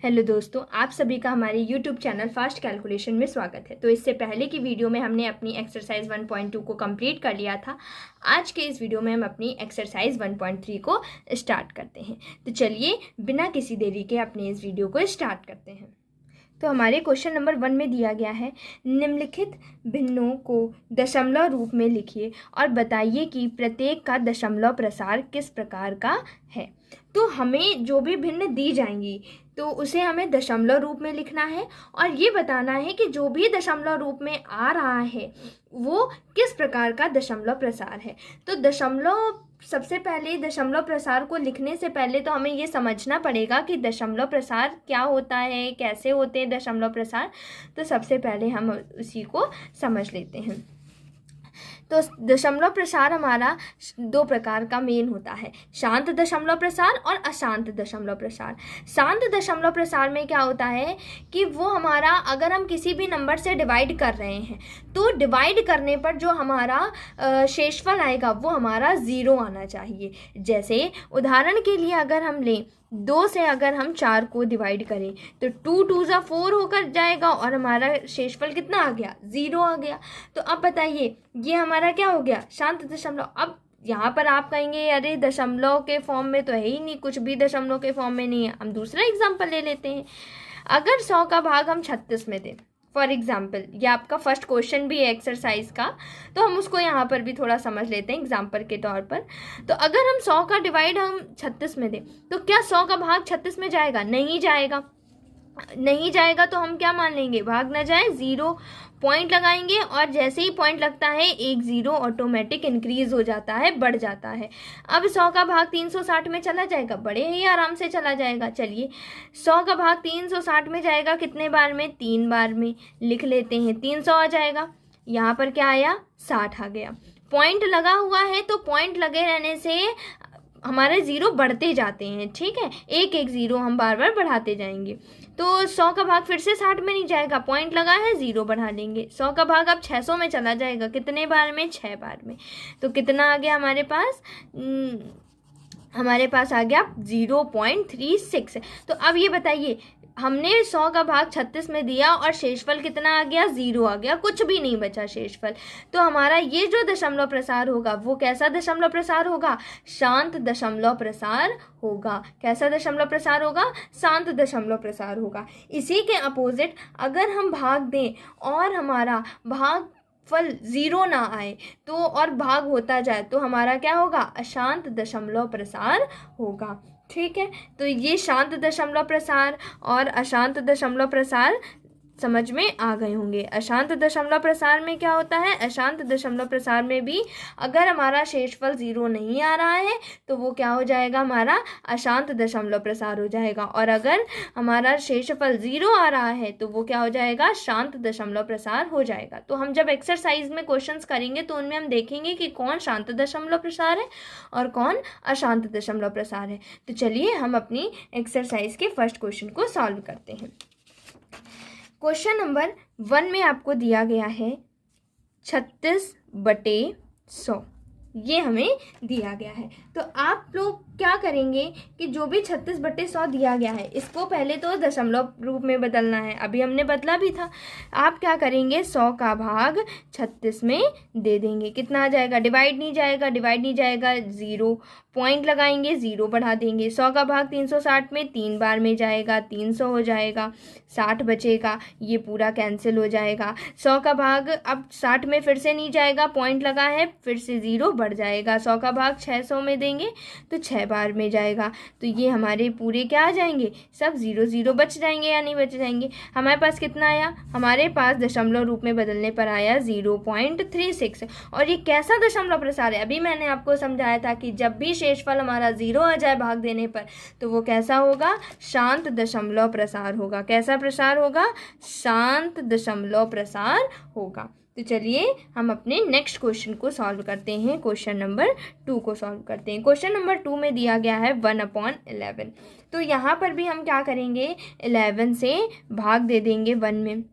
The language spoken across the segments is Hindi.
हेलो दोस्तों, आप सभी का हमारे यूट्यूब चैनल फास्ट कैलकुलेशन में स्वागत है। तो इससे पहले की वीडियो में हमने अपनी एक्सरसाइज 1.2 को कंप्लीट कर लिया था। आज के इस वीडियो में हम अपनी एक्सरसाइज 1.3 को स्टार्ट करते हैं। तो चलिए बिना किसी देरी के अपने इस वीडियो को स्टार्ट करते हैं। तो हमारे क्वेश्चन नंबर 1 में दिया गया है, निम्नलिखित भिन्नों को दशमलव रूप में लिखिए और बताइए कि प्रत्येक का दशमलव प्रसार किस प्रकार का है। तो हमें जो भी भिन्न दी जाएंगी तो उसे हमें दशमलव रूप में लिखना है और ये बताना है कि जो भी दशमलव रूप में आ रहा है वो किस प्रकार का दशमलव प्रसार है। तो सबसे पहले दशमलव प्रसार को लिखने से पहले तो हमें ये समझना पड़ेगा कि दशमलव प्रसार क्या होता है, कैसे होते हैं दशमलव प्रसार। तो सबसे पहले हम उसी को समझ लेते हैं। तो दशमलव प्रसार हमारा दो प्रकार का मेन होता है, शांत दशमलव प्रसार और अशांत दशमलव प्रसार। शांत दशमलव प्रसार में क्या होता है कि वो हमारा, अगर हम किसी भी नंबर से डिवाइड कर रहे हैं तो डिवाइड करने पर जो हमारा शेषफल आएगा वो हमारा 0 आना चाहिए। जैसे उदाहरण के लिए अगर हम लें 2 से अगर हम 4 को डिवाइड करें तो 2 2 ज़ा 4 होकर जाएगा और हमारा शेषफल कितना आ गया, 0 आ गया। तो अब बताइए ये हमारा क्या हो गया, शांत दशमलव। अब यहाँ पर आप कहेंगे अरे दशमलव के फॉर्म में तो है ही नहीं, कुछ भी दशमलव के फॉर्म में नहीं है। हम दूसरा एग्जाम्पल ले लेते हैं। अगर 100 का भाग हम 36 में दें, फॉर एग्जाम्पल, ये आपका फर्स्ट क्वेश्चन भी है एक्सरसाइज का, तो हम उसको यहाँ पर भी थोड़ा समझ लेते हैं एग्जाम्पल के तौर पर। तो अगर हम 100 का डिवाइड हम 36 में दें तो क्या 100 का भाग 36 में जाएगा? नहीं जाएगा। नहीं जाएगा तो हम क्या मान लेंगे, भाग ना जाए, 0 पॉइंट लगाएंगे और जैसे ही पॉइंट लगता है एक 0 ऑटोमेटिक इंक्रीज हो जाता है, बढ़ जाता है। अब 100 का भाग 360 में चला जाएगा, बड़े ही आराम से चला जाएगा। चलिए 100 का भाग 360 में जाएगा कितने बार में, 3 बार में। लिख लेते हैं 300 आ जाएगा। यहाँ पर क्या आया, 60 आ गया। पॉइंट लगा हुआ है तो पॉइंट लगे रहने से हमारे 0 बढ़ते जाते हैं, ठीक है, एक एक 0 हम बार बार बढ़ाते जाएंगे। तो 100 का भाग फिर से 60 में नहीं जाएगा, पॉइंट लगा है, 0 बढ़ा देंगे। 100 का भाग अब 600 में चला जाएगा, कितने बार में, 6 बार में। तो कितना आ गया हमारे पास, हमारे पास आ गया 0.36। तो अब ये बताइए, हमने 100 का भाग 36 में दिया और शेषफल कितना आ गया, 0 आ गया, कुछ भी नहीं बचा शेषफल। तो हमारा ये जो दशमलव प्रसार होगा वो कैसा दशमलव प्रसार होगा, शांत दशमलव प्रसार होगा। कैसा दशमलव प्रसार होगा, शांत दशमलव प्रसार होगा। इसी के अपोजिट अगर हम भाग दें और हमारा भागफल 0 ना आए तो और भाग होता जाए तो हमारा क्या होगा, अशांत दशमलव प्रसार होगा। ठीक है, तो ये शांत दशमलव प्रसार और अशांत दशमलव प्रसार समझ में आ गए होंगे। अशांत दशमलव प्रसार में क्या होता है, अशांत दशमलव प्रसार में भी अगर हमारा शेषफल 0 नहीं आ रहा है तो वो क्या हो जाएगा, हमारा अशांत दशमलव प्रसार हो जाएगा। और अगर हमारा शेषफल 0 आ रहा है तो वो क्या हो जाएगा, शांत दशमलव प्रसार हो जाएगा। तो हम जब एक्सरसाइज में क्वेश्चंस करेंगे तो उनमें हम देखेंगे कि कौन शांत दशमलव प्रसार है और कौन अशांत दशमलव प्रसार है। तो चलिए हम अपनी एक्सरसाइज के फर्स्ट क्वेश्चन को सॉल्व करते हैं। क्वेश्चन नंबर 1 में आपको दिया गया है 36/100, ये हमें दिया गया है। तो आप लोग क्या करेंगे कि जो भी 36/100 दिया गया है इसको पहले तो दशमलव रूप में बदलना है, अभी हमने बदला भी था। आप क्या करेंगे, 100 का भाग 36 में दे देंगे, कितना आ जाएगा, डिवाइड नहीं जाएगा, 0 पॉइंट लगाएंगे, 0 बढ़ा देंगे। 100 का भाग 360 में 3 बार में जाएगा, 300 हो जाएगा, 60 बचेगा, ये पूरा कैंसिल हो जाएगा। 100 का भाग अब 60 में फिर से नहीं जाएगा, पॉइंट लगा है, फिर से 0 बढ़ जाएगा। 100 का भाग 600 में देंगे तो 6 बार में जाएगा। तो ये हमारे पूरे क्या आ जाएंगे, सब 0 0 बच जाएंगे या नहीं बच जाएंगे। हमारे पास कितना आया, हमारे पास दशमलव रूप में बदलने पर आया 0.36। और ये कैसा दशमलव प्रसार है, अभी मैंने आपको समझाया था कि जब भी शेषफल हमारा 0 आ जाए भाग देने पर तो वो कैसा होगा, शांत दशमलव प्रसार होगा। कैसा प्रसार होगा, शांत दशमलव प्रसार होगा। तो चलिए हम अपने नेक्स्ट क्वेश्चन को सॉल्व करते हैं। क्वेश्चन नंबर 2 को सॉल्व करते हैं। क्वेश्चन नंबर 2 में दिया गया है 1/11। तो यहाँ पर भी हम क्या करेंगे, 11 से भाग दे देंगे 1 में।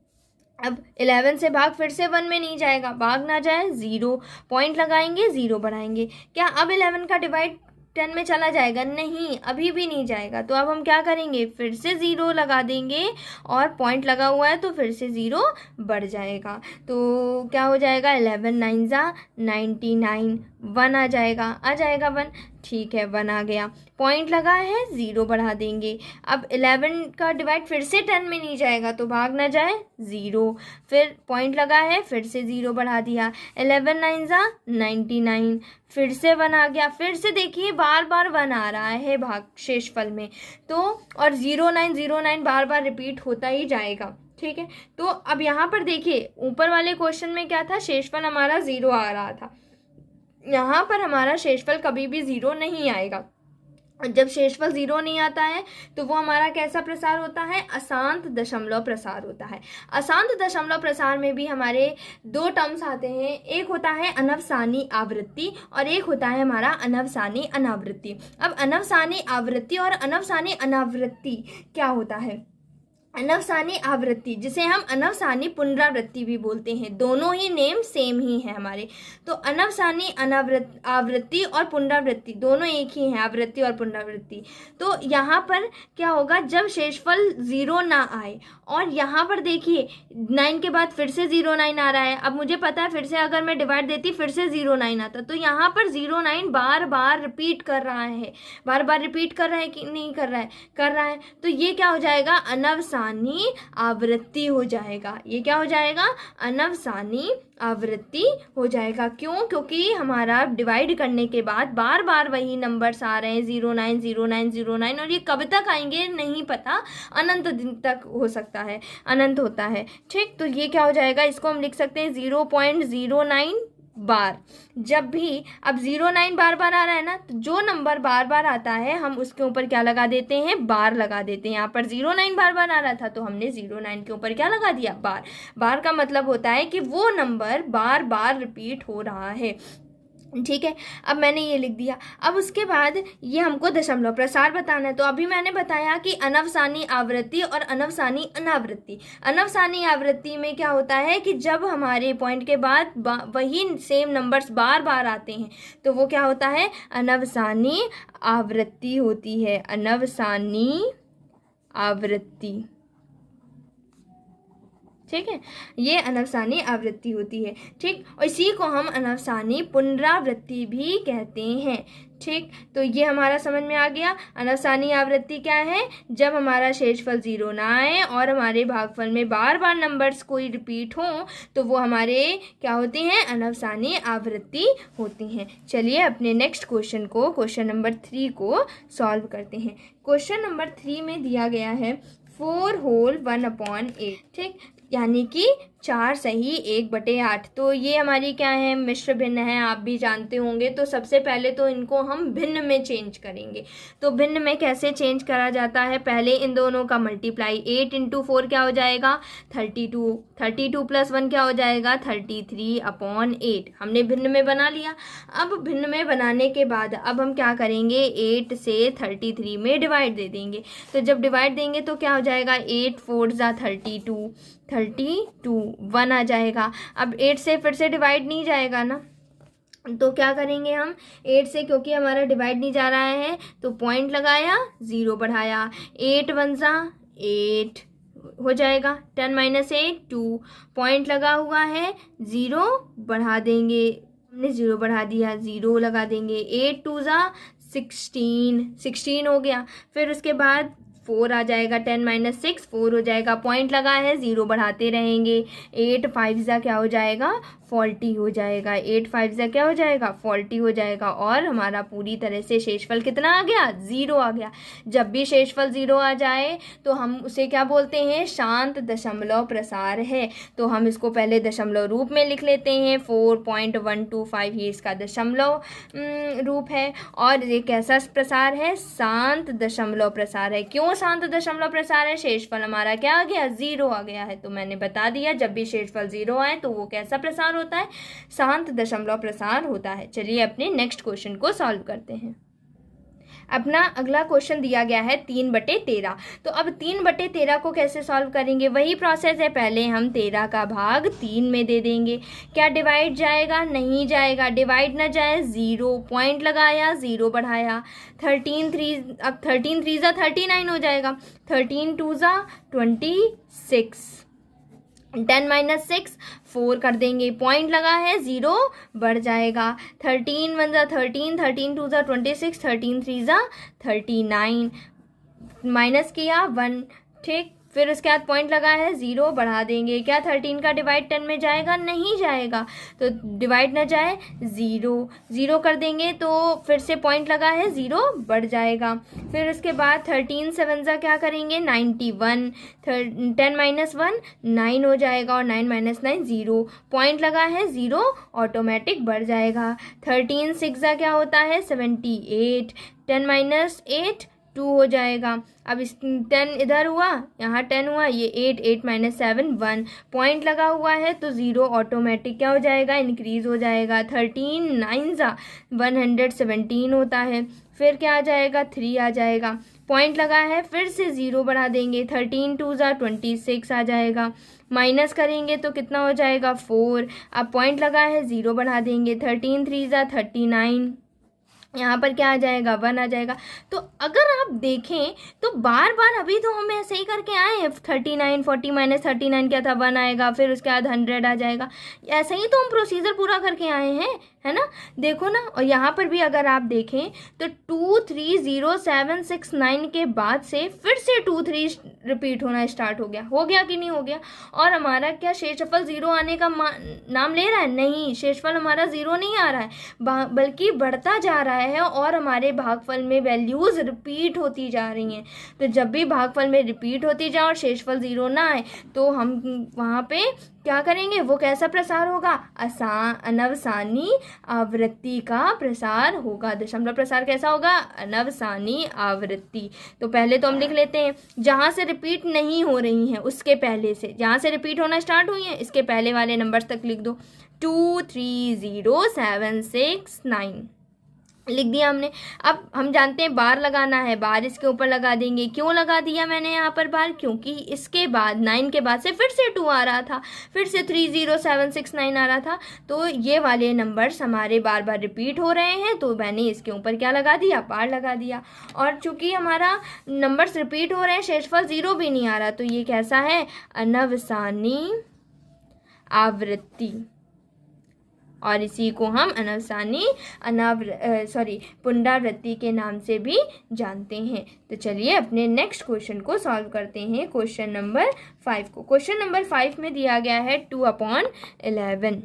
अब 11 से भाग फिर से 1 में नहीं जाएगा, भाग ना जाए, 0 पॉइंट लगाएंगे, 0 बढ़ाएंगे। क्या अब 11 का डिवाइड 10 में चला जाएगा? नहीं, अभी भी नहीं जाएगा। तो अब हम क्या करेंगे, फिर से 0 लगा देंगे और पॉइंट लगा हुआ है तो फिर से 0 बढ़ जाएगा। तो क्या हो जाएगा, 11 9 जा 99, 1 आ जाएगा 1, ठीक है 1 आ गया। पॉइंट लगा है, 0 बढ़ा देंगे। अब 11 का डिवाइड फिर से 10 में नहीं जाएगा तो भाग ना जाए 0, फिर पॉइंट लगा है, फिर से 0 बढ़ा दिया। 11 9 जा 99, फिर से 1 आ गया। फिर से देखिए बार बार 1 आ रहा है भाग शेषफल में, तो और 0909 बार बार रिपीट होता ही जाएगा, ठीक है। तो अब यहाँ पर देखिए ऊपर वाले क्वेश्चन में क्या था, शेषफल हमारा 0 आ रहा था, यहाँ पर हमारा शेषफल कभी भी 0 नहीं आएगा। जब शेषफल 0 नहीं आता है तो वो हमारा कैसा प्रसार होता है, अशांत दशमलव प्रसार होता है। अशांत दशमलव प्रसार में भी हमारे 2 टर्म्स आते हैं, एक होता है अनवसानी आवृत्ति और एक होता है हमारा अनवसानी अनावृत्ति। अब अनवसानी आवृत्ति और अनवसानी अनावृत्ति क्या होता है, अनवसानी आवृत्ति जिसे हम अनवसानी पुनरावृत्ति भी बोलते हैं, दोनों ही नेम सेम ही है हमारे। तो अनवसानी आवृत्ति और पुनरावृत्ति दोनों एक ही हैं, आवृत्ति और पुनरावृत्ति। तो यहाँ पर क्या होगा, जब शेषफल 0 ना आए, और यहाँ पर देखिए 9 के बाद फिर से 09 आ रहा है। अब मुझे पता है फिर से अगर मैं डिवाइड देती फिर से 09 आता, तो यहाँ पर 09 बार बार रिपीट कर रहा है, बार बार रिपीट कर रहा है कि नहीं कर रहा है, कर रहा है। तो ये क्या हो जाएगा, अनवसानी आवृत्ति हो जाएगा। ये क्या हो जाएगा, अनवसानी आवृत्ति हो जाएगा। क्यों, क्योंकि हमारा डिवाइड करने के बाद बार बार वही नंबर्स आ रहे हैं 09 09 09, और ये कब तक आएंगे नहीं पता, अनंत दिन तक हो सकता है, अनंत होता है, ठीक। तो ये क्या हो जाएगा, इसको हम लिख सकते हैं 0.09 बार। जब भी अब 09 बार बार आ रहा है ना, तो जो नंबर बार बार आता है हम उसके ऊपर क्या लगा देते हैं, बार लगा देते हैं। यहाँ पर 09 बार बार आ रहा था तो हमने 09 के ऊपर क्या लगा दिया, बार। बार का मतलब होता है कि वो नंबर बार बार रिपीट हो रहा है, ठीक है। अब मैंने ये लिख दिया। अब उसके बाद ये हमको दशमलव प्रसार बताना है। तो अभी मैंने बताया कि अनवसानी आवृत्ति और अनवसानी अनावृत्ति। अनवसानी आवृत्ति में क्या होता है कि जब हमारे पॉइंट के बाद वही सेम नंबर्स बार बार आते हैं तो वो क्या होता है, अनवसानी आवृत्ति होती है, अनवसानी आवृत्ति, ठीक है। ये अनवसानी आवृत्ति होती है, ठीक। और इसी को हम अनवसानी पुनरावृत्ति भी कहते हैं, ठीक। तो ये हमारा समझ में आ गया। अनवसानी आवृत्ति क्या है, जब हमारा शेषफल 0 ना आए और हमारे भागफल में बार बार नंबर्स कोई रिपीट हों तो वो हमारे क्या होते हैं, अनवसानी आवृत्ति होती हैं। चलिए अपने नेक्स्ट क्वेश्चन को, क्वेश्चन नंबर 3 को सॉल्व करते हैं। क्वेश्चन नंबर 3 में दिया गया है 4 होल 1/8, ठीक, यानी कि 4 सही 1/8। तो ये हमारी क्या है, मिश्र भिन्न है, आप भी जानते होंगे। तो सबसे पहले तो इनको हम भिन्न में चेंज करेंगे। तो भिन्न में कैसे चेंज करा जाता है, पहले इन दोनों का मल्टीप्लाई, 8 × 4 क्या हो जाएगा, 32, 32 + 1 क्या हो जाएगा, 33/8। हमने भिन्न में बना लिया। अब भिन्न में बनाने के बाद अब हम क्या करेंगे, 8 से 33 में डिवाइड दे देंगे। तो जब डिवाइड देंगे तो क्या हो जाएगा, 8 4 जा 32, 1 आ जाएगा। अब 8 से फिर से डिवाइड नहीं जाएगा ना, तो क्या करेंगे हम, 8 से क्योंकि हमारा डिवाइड नहीं जा रहा है तो पॉइंट लगाया, 0 बढ़ाया, 8 1 जा 8 हो जाएगा, 10 - 8 2, पॉइंट लगा हुआ है, 0 बढ़ा देंगे, हमने 0 बढ़ा दिया, 0 लगा देंगे, 8 2 जा 16 हो गया। फिर उसके बाद 4 आ जाएगा, 10 - 6 4 हो जाएगा, पॉइंट लगा है, 0 बढ़ाते रहेंगे, 8 5 जा क्या हो जाएगा, 40 हो जाएगा, 8 5 जा क्या हो जाएगा, 40 हो जाएगा। और हमारा पूरी तरह से शेषफल कितना आ गया, 0 आ गया। जब भी शेषफल 0 आ जाए तो हम उसे क्या बोलते हैं, शांत दशमलव प्रसार है। तो हम इसको पहले दशमलव रूप में लिख लेते हैं, 4.125 ये इसका दशमलव रूप है। और ये कैसा प्रसार है, शांत दशमलव प्रसार है। क्यों शांत दशमलव प्रसार है, शेषफल हमारा क्या आ गया, 0 आ गया है। तो मैंने बता दिया जब भी शेषफल 0 आए तो वो कैसा प्रसार होता है, शांत दशमलव प्रसार होता है। चलिए अपने नेक्स्ट क्वेश्चन को सॉल्व करते हैं। अपना अगला क्वेश्चन दिया गया है 3/13। तो अब 3/13 को कैसे सॉल्व करेंगे, वही प्रोसेस है। पहले हम 13 का भाग 3 में दे देंगे। क्या डिवाइड जाएगा, नहीं जाएगा, डिवाइड ना जाए 0, पॉइंट लगाया 0 बढ़ाया। 13 3 अब 13 3 ज़ा 39 हो जाएगा, 13 2 ज़ा 26, 10 - 6 4 कर देंगे, पॉइंट लगा है 0 बढ़ जाएगा। 13 1 ज़ा 13, 13 2 ज़ा 26, 13 3 ज़ा 39, माइनस किया 1, ठीक। फिर उसके बाद पॉइंट लगा है 0 बढ़ा देंगे। क्या 13 का डिवाइड 10 में जाएगा, नहीं जाएगा, तो डिवाइड ना जाए 0 कर देंगे, तो फिर से पॉइंट लगा है 0 बढ़ जाएगा। फिर उसके बाद 13 7 ज़ा क्या करेंगे 91, 10 - 1 9 हो जाएगा, और 9 - 9 0, पॉइंट लगा है 0 ऑटोमेटिक बढ़ जाएगा। 13 6 ज़ा क्या होता है 78, 10 - 8 2 हो जाएगा। अब इस 10 इधर हुआ, यहाँ 10 हुआ, ये 8 - 7 1, पॉइंट लगा हुआ है तो 0 ऑटोमेटिक क्या हो जाएगा, इंक्रीज हो जाएगा। 13 9 ज़ा 117 होता है। फिर क्या आ जाएगा 3 आ जाएगा, पॉइंट लगा है फिर से 0 बढ़ा देंगे। 13 2 ज़ा 26 आ जाएगा, माइनस करेंगे तो कितना हो जाएगा 4। अब पॉइंट लगा है 0 बढ़ा देंगे। 13 3 ज़ा 39, यहाँ पर क्या आ जाएगा 1 आ जाएगा। तो अगर आप देखें तो बार बार अभी तो हम ऐसे ही करके आए हैं, 39 40 - 39 क्या था 1 आएगा, फिर उसके बाद 100 आ जाएगा। ऐसे ही तो हम प्रोसीजर पूरा करके आए हैं, है ना, देखो ना। और यहाँ पर भी अगर आप देखें तो 2 3 0 7 6 9 के बाद से फिर से 2 3 रिपीट होना स्टार्ट हो गया कि नहीं हो गया। और हमारा क्या शेषफल 0 आने का नाम ले रहा है, नहीं, शेषफल हमारा 0 नहीं आ रहा है, बल्कि बढ़ता जा रहा है, और हमारे भागफल में वैल्यूज रिपीट होती जा रही हैं। तो जब भी भागफल में रिपीट होती जाए और शेषफल 0 ना आए, तो हम वहाँ पे क्या करेंगे, वो कैसा प्रसार होगा, अनवसानी आवृत्ति का प्रसार होगा। दशमलव प्रसार कैसा होगा, अनवसानी आवृत्ति। तो पहले तो हम लिख लेते हैं, जहाँ से रिपीट नहीं हो रही हैं उसके पहले से, जहाँ से रिपीट होना स्टार्ट हुई हैं इसके पहले वाले नंबर्स तक लिख दो। 2 3 0 7 6 9 लिख दिया हमने। अब हम जानते हैं बार लगाना है, बार इसके ऊपर लगा देंगे। क्यों लगा दिया मैंने यहाँ पर बार, क्योंकि इसके बाद 9 के बाद से फिर से 2 आ रहा था, फिर से 3 0 7 6 9 आ रहा था, तो ये वाले नंबर्स हमारे बार बार रिपीट हो रहे हैं, तो मैंने इसके ऊपर क्या लगा दिया, बार लगा दिया। और चूंकि हमारा नंबर्स रिपीट हो रहे हैं, शेषफल 0 भी नहीं आ रहा, तो ये कैसा है, अनवसानी आवृत्ति, और इसी को हम अनवसानी पुनरावृत्ति के नाम से भी जानते हैं। तो चलिए अपने नेक्स्ट क्वेश्चन को सॉल्व करते हैं, क्वेश्चन नंबर 5 को। क्वेश्चन नंबर 5 में दिया गया है 2/11।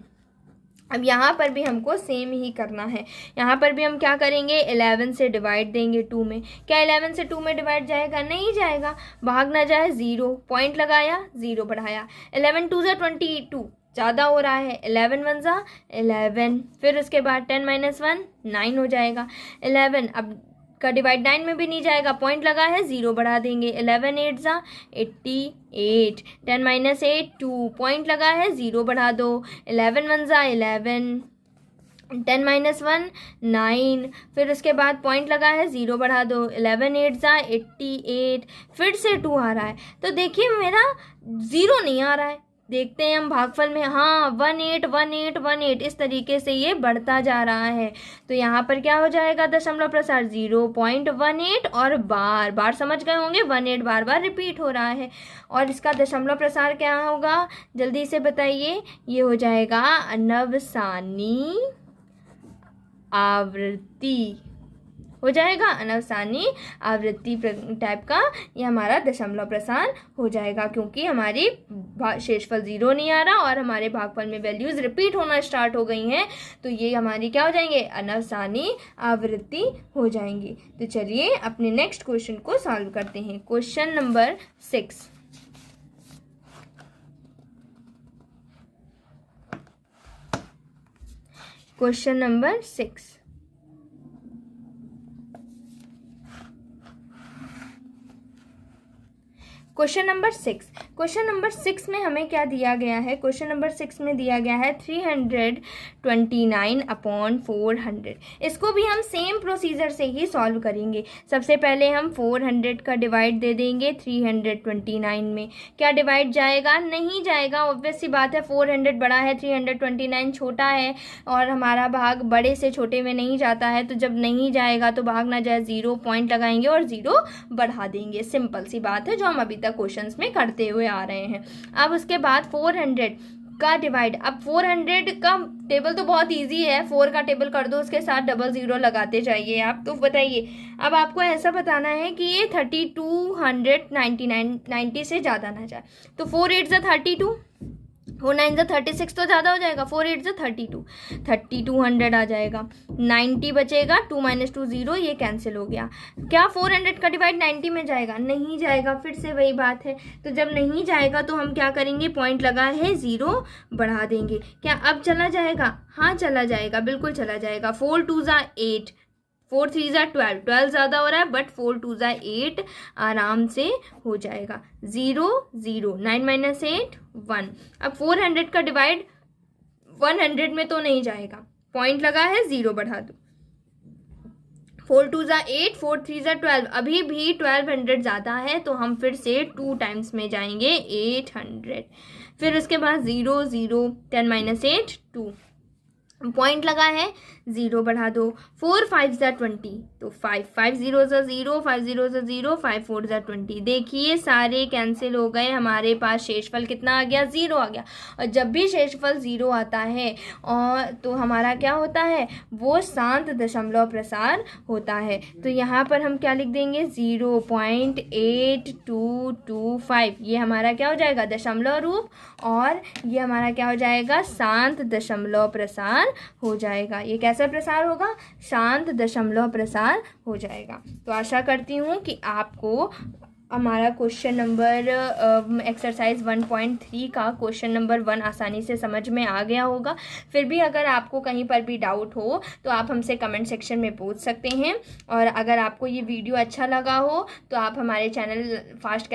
अब यहाँ पर भी हमको सेम ही करना है। यहाँ पर भी हम क्या करेंगे, 11 से डिवाइड देंगे 2 में। क्या 11 से 2 में डिवाइड जाएगा, नहीं जाएगा, भाग ना जाए 0, पॉइंट लगाया 0 बढ़ाया। 11 2 ज़ा 22 ज़्यादा हो रहा है, 11 1 ज़ा 11, फिर उसके बाद 10 - 1 9 हो जाएगा। 11 अब का डिवाइड 9 में भी नहीं जाएगा, पॉइंट लगा है 0 बढ़ा देंगे। 11 8 ज़ा 88, 10 - 8 2, पॉइंट लगा है 0 बढ़ा दो। 11 1 ज़ा 11, 10 - 1 9, फिर उसके बाद पॉइंट लगा है 0 बढ़ा दो। 11 8 ज़ा 88, फिर से 2 आ रहा है, तो देखिए मेरा 0 नहीं आ रहा है। देखते हैं हम भागफल में, हाँ 1 8 1 8 1 8, इस तरीके से ये बढ़ता जा रहा है। तो यहाँ पर क्या हो जाएगा, दशमलव प्रसार 0.18, और बार बार समझ गए होंगे 18 बार बार रिपीट हो रहा है। और इसका दशमलव प्रसार क्या होगा, जल्दी से बताइए, ये हो जाएगा अनवसानी आवृत्ति, हो जाएगा अनवसानी आवृत्ति टाइप का ये हमारा दशमलव प्रसार हो जाएगा, क्योंकि हमारी शेषफल 0 नहीं आ रहा और हमारे भागफल में वैल्यूज रिपीट होना स्टार्ट हो गई हैं, तो ये हमारी क्या हो जाएंगे, अनवसानी आवृत्ति हो जाएंगी। तो चलिए अपने नेक्स्ट क्वेश्चन को सॉल्व करते हैं, question number 6। Question number 6, question number 6, question number 6 में हमें क्या दिया गया है? क्वेश्चन नंबर 6 में दिया गया है 329/400। इसको भी हम सेम प्रोसीजर से ही सॉल्व करेंगे। सबसे पहले हम 400 का डिवाइड दे देंगे 329 में। क्या डिवाइड जाएगा? नहीं जाएगा। ऑब्वियस सी बात है, 400 बड़ा है, 329 छोटा है, और हमारा भाग बड़े से छोटे में नहीं जाता है। तो जब नहीं जाएगा तो भाग ना जाए, 0 पॉइंट लगाएंगे और 0 बढ़ा देंगे। सिंपल सी बात है जो हम अभी तक क्वेश्चंस में करते हुए आ रहे हैं। अब उसके बाद 400 का डिवाइड। अब 400 का टेबल तो बहुत इजी है, 4 का टेबल कर दो, उसके साथ 00 लगाते जाइए आप। तो बताइए, अब आपको ऐसा बताना है कि ये 3299 से ज़्यादा ना जाए। तो 4 8 ज़ा 32, 4 9 ज़ा 36 तो ज़्यादा हो जाएगा। 4 8 ज़ा 32, 3200 आ जाएगा। 90 बचेगा, 2 - 2 0, ये कैंसिल हो गया। क्या 400 का डिवाइड 90 में जाएगा? नहीं जाएगा। फिर से वही बात है। तो जब नहीं जाएगा तो हम क्या करेंगे? पॉइंट लगा है, 0 बढ़ा देंगे। क्या अब चला जाएगा? हाँ चला जाएगा, बिल्कुल चला जाएगा। 4 2 ज़ा 8, 4 3 ज़ा 12, 12 ज़्यादा हो रहा है, बट 4 2 ज़ा 8 आराम से हो जाएगा। 0 0, 9 - 8 1। अब 400 का डिवाइड 100 में तो नहीं जाएगा, पॉइंट लगा है, 0 बढ़ा दो। 4 2 ज़ा 8, 4 3 ज़ा 12, अभी भी 1200 ज़्यादा है, तो हम फिर से 2 टाइम्स में जाएंगे, 800। फिर उसके बाद 0 0, 10 - 8 2, पॉइंट लगा है, 0 बढ़ा दो। 4 5 ज़ा 20, तो 5 5 0 ज़ा 0, 5 0 ज़ा 0, 5 4 ज़ा 20। देखिए सारे कैंसिल हो गए, हमारे पास शेषफल कितना आ गया? 0 आ गया। और जब भी शेषफल 0 आता है और तो हमारा क्या होता है? वो शांत दशमलव प्रसार होता है। तो यहाँ पर हम क्या लिख देंगे? 0.8225। ये हमारा क्या हो जाएगा? दशमलव रूप, और ये हमारा क्या हो जाएगा? शांत दशमलव प्रसार हो जाएगा। ये कैसा प्रसार होगा? शांत दशमलव प्रसार हो जाएगा। तो आशा करती हूँ कि आपको हमारा क्वेश्चन नंबर एक्सरसाइज 1.3 का क्वेश्चन नंबर 1 आसानी से समझ में आ गया होगा। फिर भी अगर आपको कहीं पर भी डाउट हो तो आप हमसे कमेंट सेक्शन में पूछ सकते हैं। और अगर आपको ये वीडियो अच्छा लगा हो तो आप हमारे चैनल फास्ट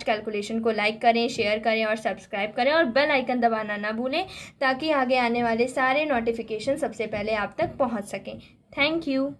कैलकुलेशन को लाइक करें, शेयर करें और सब्सक्राइब करें, और बेल आइकन दबाना ना भूलें, ताकि आगे आने वाले सारे नोटिफिकेशन सबसे पहले आप तक पहुँच सकें। Thank you.